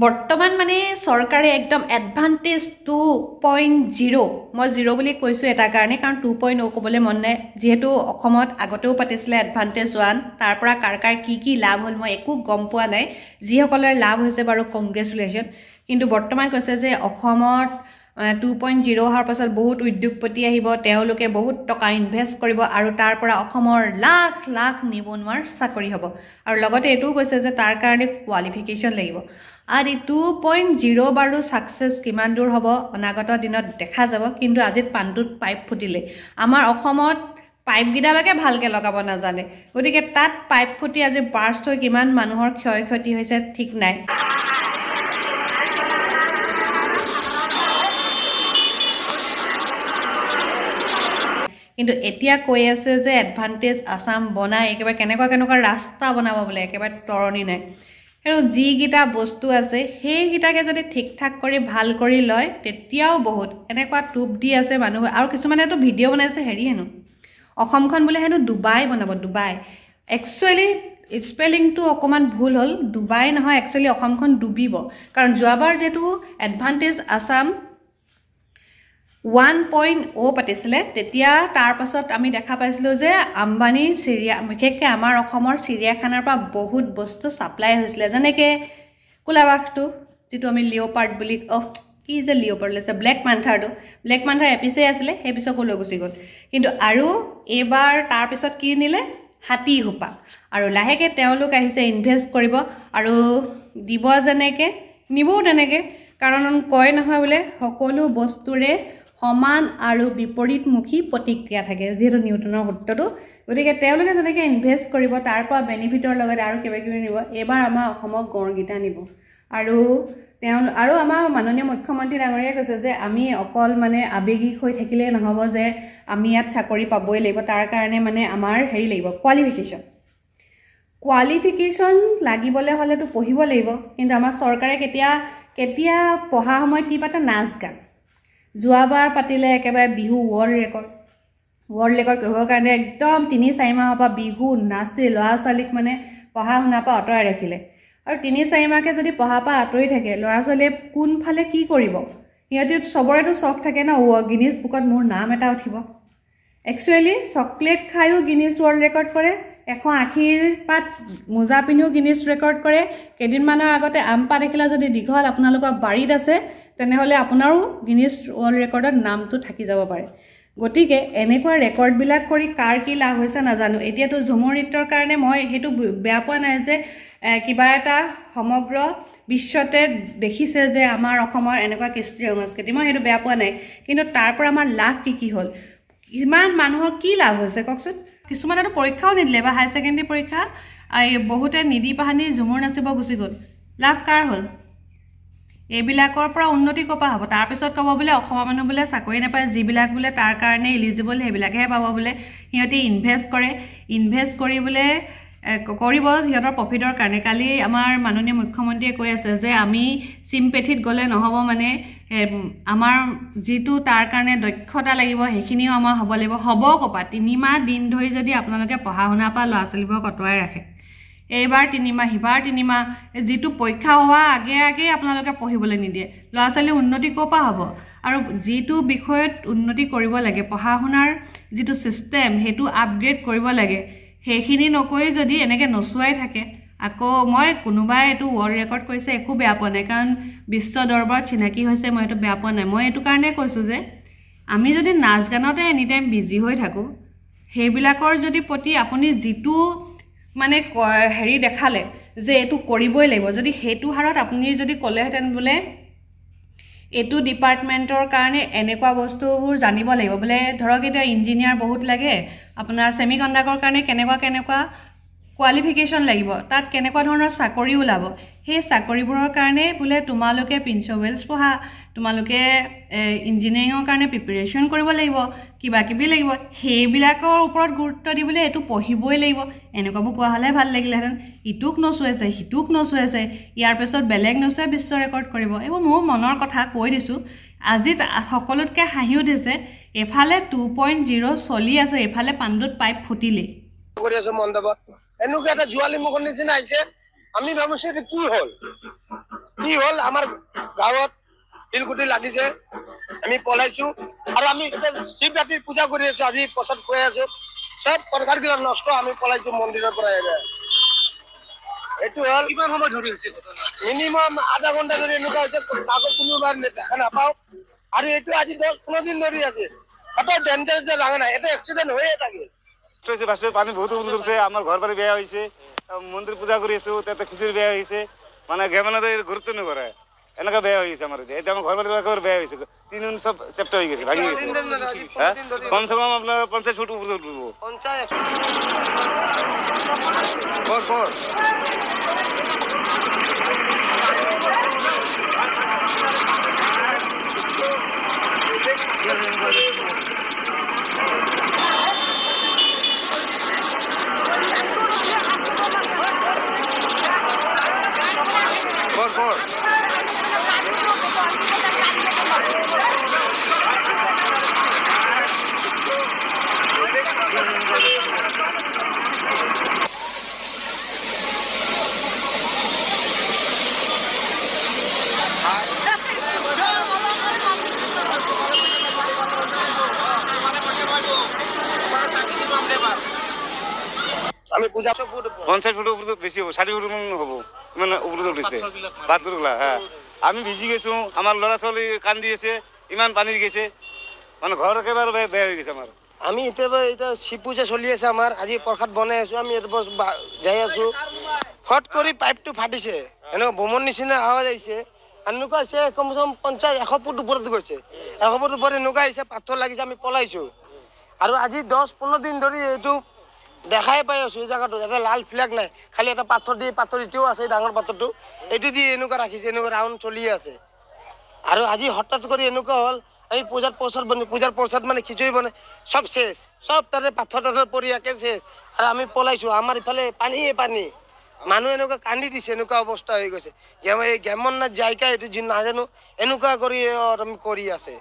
বৰ্তমান মানে চৰকাৰে একদম এডভান্টেজ 2.0 মই 0 বুলি কৈছো এটা কাৰণে কাৰণ 2.0 ক'বলৈ মন নাই যেহেতু অসমত আগতেও পাতিছিলে এডভান্টেজ 1 তাৰ পৰা কাৰ কি লাভ হ'ল মই একো গম পোৱা নাই যিসকলৰ লাভ হৈছে বাৰু কংগ্ৰেচুলেশ্যন কিন্তু বৰ্তমান কৈছে যে অসমত 2.0 অহাৰ পাছত বহুত উদ্যোগপতি আহিব তেওঁলোকে বহুত টকা ইনভেষ্ট কৰিব আৰু তাৰ পৰা অসমৰ লাখ লাখ নিবনুৱাৰ চাকৰি হ'ব আৰু লগতে এটো কৈছে যে তাৰ কাৰণে কোৱালিফিকেশন লাগিব আৰু 2.0 বাৰু সাকসেস কিমান দূৰ হ'ব অনাগত দিনত দেখা যাব কিন্তু আজিত পাণ্ডুত পাইপ ফুটিলে আমাৰ অসমত পাইপ গিডালকে ভালকে লগাব নাজানে গতিকে তাত পাইপ ফুটি আজি বাৰ্ষ্ট হৈ কিমান মানুহৰ ক্ষয়ক্ষতি হৈছে ঠিক নাই কিন্তু এতিয়া কৈ আছে যে এডভান্টেজ আসাম বনাই একেবাৰে কেনেকুৱা ৰাস্তা বনাব বলে একেবাৰে তৰণি নাই আৰু যি গিটা বস্তু আছে সেই গিটাকে যদি ঠিকঠাক কৰি ভাল কৰি লয় তেতিয়াও বহুত এনেকুৱা টুপ দি আছে মানুহ আৰু কিছুমানে তো ভিডিও বনাইছে হেৰি হেনো অসমখন বলে হেনো দুবাই বনাব দুবাই একচুয়ালি স্পেলিং তো অকমান ভুল হল দুবাই নহয় একচুয়ালি অসমখন ডুবিব কাৰণ যোৱাবাৰ যেটো এডভান্টেজ আসাম 1.0 পাতিছিলে তেতিয়া তাৰ পাছত আমি দেখা পাইছিলো যে আম্বানি সিৰিয়া বিশেষকৈ আমাৰ অসমৰ সিৰিয়াখানাৰ পৰা বহুত বস্তু সাপ্লাই হৈছিল যেনেকে কুলাবাখটো যেটো আমি লিওপাৰ্ড বুলি কি যে লিওপাৰ্ড লৈছে ব্ল্যাক মান্থাৰ এপিছে আছিলে সেই পিছক লৈ গুছি গল কিন্তু আৰু এবাৰ তাৰ পিছত কি নিলে হাতী হোপা আৰু লাহেকে তেওঁলোক আহিছে ইনভেষ্ট কৰিব আৰু দিব যেনেকে নিবও তেনেকে কাৰণ কয় নহয় বলে সকলো বস্তুৰে সমান আৰু বিপৰীতমুখী প্ৰতিক্ৰিয়া থাকে যেটো নিউটনৰ সূত্ৰটো গতিকে তেওঁলোকে যেনেকে ইনভেষ্ট কৰিব তাৰ পৰা বেনিফিটৰ লগত আৰু কিবা নিব এবাৰ আমাৰ অসমক গড়গিটা নিব আৰু আমাৰ মাননীয় মুখ্যমন্ত্ৰী ডাঙৰীয়াই কৈছে যে আমি অকল মানে আবেগিক হৈ থাকিলে নহব যে আমি ইয়াত চাকৰি পাবই লাগিব তাৰ কাৰণে মানে আমাৰ হেৰি লাগিব কোৱালিফিকেশন লাগিবলে হলে তো পঢ়িব লাগিব কিন্তু আমাৰ চৰকাৰে কেতিয়া পঢ়া সময়ত কি পাতে নাচ গান যোৱাবাৰ পাতিলে একেবাৰে বিহু ওৱৰ্ল্ড ৰেকৰ্ড কৰিবৰ কাৰণে একদম 3-4 মাহৰ পৰা বিহু নাচি লৰা ছোৱালীক মানে পঢ়া শুনা পৰা আঁতৰাই ৰাখিলে আৰু 3-4 মাহকে যদি পঢ়া পৰা আঁতৰি থাকে লৰা ছোৱালীয়ে কোন ফালে কি কৰিব সিহঁতে সবৰেটো চখ থাকে না গিনিজ বুকত মোৰ নাম এটা উঠিব একচুয়ালি চকলেট খায়ও গিনিজ ওৱৰ্ল্ড ৰেকৰ্ড কৰে এখন আখিৰ পাত মোজা পিনিও গিনিজ ৰেকৰ্ড কৰে কেদিনমানৰ আগতে আম পাত দেখিলা যদি দীঘল আপোনালোকৰ বাৰীত আছে তেনেহলে আপোনাৰো গিনিজ ওৱৰ্ল্ড ৰেকৰ্ডত নামটো থাকি যাব পাৰে গতিকে এনেকুৱা ৰেকৰ্ড বিলাক কৰি কাৰ কি লাভ হৈছে নাজানো এতিয়াতো ঝুমুৰ নৃত্যৰ কাৰণে মই হেতু বেয়া পোৱা নাই যে কিবা এটা সমগ্ৰ বিশ্বতে দেখিছে যে আমাৰ অসমৰ এনেকুৱা কৃষ্টি সংস্কৃতি মই হেতু বেয়া পোৱা নাই কিন্তু তাৰ পৰা আমাৰ লাভ কি হ'ল ইমান মানুহৰ কি লাভ হৈছে ককচোন কিছুমানেতো পৰীক্ষাও নিদিলে বা হাই সেকেন্ডাৰী পৰীক্ষা বহুতে নিদি পাহানি ঝুমুৰ নাচিব গুছি গল লাভ কাৰ হ'ল এবিলাকৰ পৰা উন্নতি কপা হ'ব তাৰ পিছত কব বলে অসমৰ মানুহ বলে চাকৰি নাপায় যিবিলাক বলে তাৰ কাৰণে এলিজিবল হেবিলাকে পাব বলে সিহঁতে ইনভেষ্ট কৰি বলে কৰিব সিহঁতৰ প্ৰফিটৰ কাৰণে কালি আমাৰ মাননীয় মুখ্যমন্ত্ৰীয়ে কৈ আছে যে আমি সিম্পেথিত গলে নহব মানে আমাৰ যেটো তাৰ কাৰণে দক্ষতা লাগিব হেখিনিও আমাৰ হ'ব লাগিব হ'ব কপা 3 মাহ দিন ধৰি যদি আপোনালোকে পঢ়া শুনা পা ল'ৰা ছোৱালীবোৰক কটুৱাই ৰাখে এইবাৰ 3 মাহ হিবাৰ 3 মাহ যেটো পৰীক্ষা হোৱা আগে আপোনালোকে পঢ়িবলৈ নিদিয়ে ল'ৰা ছোৱালী উন্নতি কপা হ'ব আৰু যেটো বিষয়ত উন্নতি কৰিব লাগে পঢ়া শুনাৰ যেটো সিস্টেম হেতু আপগ্ৰেড কৰিব লাগে হেখিনি নকৈ যদি এনেকে নসুৱাই থাকে আকৌ মই কোনোবাই এটো ওৱৰ্ল্ড ৰেকৰ্ড কৰিছে একো বেয়া পোৱা নাই কাৰণ বিশ্ব দৰবাৰত চিনাকি হৈছে মই এটো বেয়া পোৱা নাই মই এটো কাৰণে কৈছো যে আমি যদি নাচ গানতে এনি টাইম বিজি হৈ থাকো হেবিলাকৰ যদি প্ৰতি আপুনি যেটো মানে হেৰি দেখালে যে এটো কৰিবই লাগিব যদি হেতু হাৰত আপুনি যদি কলেহেতেন বলে এটো ডিপাৰ্টমেন্টৰ কাৰণে এনেকুৱা বস্তুবোৰ জানিব লাগিব বলে ধৰক এটা ইঞ্জিনিয়াৰ বহুত লাগে আপোনাৰ সেমিকন্ডাক্টৰৰ কাৰণে কেনেকুৱা কোৱালিফিকেশন লাগিব তাত কেনেকুৱা ধৰণৰ চাকৰি ওলাব সেই চাকৰিবোৰৰ কাৰণে বলে তোমালোকে প্ৰিন্সিপালছ পঢ়া তোমালোকে ইঞ্জিনিয়াৰিঙৰ কাৰণে প্ৰিপাৰেচন কৰিব লাগিব কিবা কিবি লাগিব হেবিলাকৰ ওপৰত গুৰুত্ব দিবলৈ এটো পঢ়িবই লাগিব এনেকুৱাবোৰ কোৱা হলে ভাল লাগিলহেতেন ইটুক নসুৱাইছে হিটুক নসুৱাইছে ইয়াৰ পিছত বেলেগ নসুৱাই বিশ্ব ৰেকৰ্ড কৰিব এইবোৰ মোৰ মনৰ কথা কৈ দিছো আজি সকলোতকে হাঁহি উঠিছে এফালে 2.0 চলি আছে এফালে পাণ্ডুত পাইপ ফুটিলে কৰি আছে মণ্ডপত এনেকুৱা এটা জুৱালি মুখৰ নিচিনা আহিছে আমি ভাবিছো কি হ'ল কি হ'ল আমাৰ গাঁৱত শিলগুটি লাগিছে, আমি পলাইছো আৰু আমি শিৱৰাত্ৰিৰ পূজা কৰি আছো, আজি প্ৰসাদ খুৱাই আছো, চব প্ৰসাদ বিলাক নষ্ট, আমি পলাইছো মন্দিৰৰ পৰা। এইটো হ'ল কিমান সময় ধৰি হৈছে মিনিমাম আধা ঘণ্টা ধৰি এনেকুৱা হৈছে, কাকো কোনোবাৰ দেখা নাপাওঁ। আৰু এইটো আজি 10-15 দিন ধৰি আছে, এত ডেঞ্জাৰাছ যে লাগে নাই, এটা এক্সিডেণ্ট হৈয়ে থাকে। পানী বহুত উঠছে, আমার ঘর বাড়ি বেয়া হয়েছে, মন্দির পূজা করে এসো তাতে খিচুড়ি বেয়া হয়েছে, মানে গেমনে গুরুত্ব নকরে, এনেকা বেয়া হয়ে গেছে আমার। এটা আমার ঘর বাড়ি একেবারে বেয়া হয়েছে, টিন সব চেপটা হয়ে গেছে, ভাঙি গেছে। হ্যাঁ, কমসে কম আপনার 50 ফুট উপরে উঠবো। আমি পূজা 50 ফুটের উপরে বেশি হবো, 60 ফুট হবো, মানে উপরে উঠেছে পাথরগুলা। হ্যাঁ, আমি ভিজি গেছো, আমার ল'ৰা ছোৱালী কান দিয়েছে, ইমান পানী গেছে, মানে ঘৰ একেবাৰে বেয়া হয়ে গেছে আমাৰ। আমি এতিয়া শিৱ পূজা চলি আছে আমাৰ, আজি প্ৰসাদ বনাই আছো, আমি যাই আছো, ফট কৰি পাইপটো ফাটিছে, এনেকুৱা বোমৰ নিচিনা আৱাজ আহিছে, এনেকুৱা হৈছে কমচে কম 50-100 ফুট ওপৰত গৈছে, 100 ফুট ওপৰত এনেকুৱা আহিছে, পাথৰ লাগিছে, আমি পলাইছো। আৰু আজি 10-15 দিন ধৰি এইটো দেখাই পাই আছো, এই জেগাটো এটা লাল ফ্লেগ নাই, খালি এটা পাথৰ দি, পাথৰ ইটোও আছে ডাঙৰ পাথৰটো, এইটো দি এনেকুৱা ৰাখিছে, এনেকুৱা ৰাউণ্ড চলি আছে। আৰু আজি হঠাৎ কৰি এনেকুৱা হ'ল, আমি পূজাৰ প্ৰসাদ মানে খিচুড়ি বনাই সব শেষ, সব তাতে পাথৰ পৰি একে শেষ, আৰু আমি পলাইছো। আমাৰ ইফালে পানীয়ে পানী, মানুহ এনেকুৱা কান্দি দিছে, এনেকুৱা অৱস্থা হৈ গৈছে। এই গেমন না জায়গা এইটো নাজানো, এনেকুৱা কৰি আমি কৰি আছে।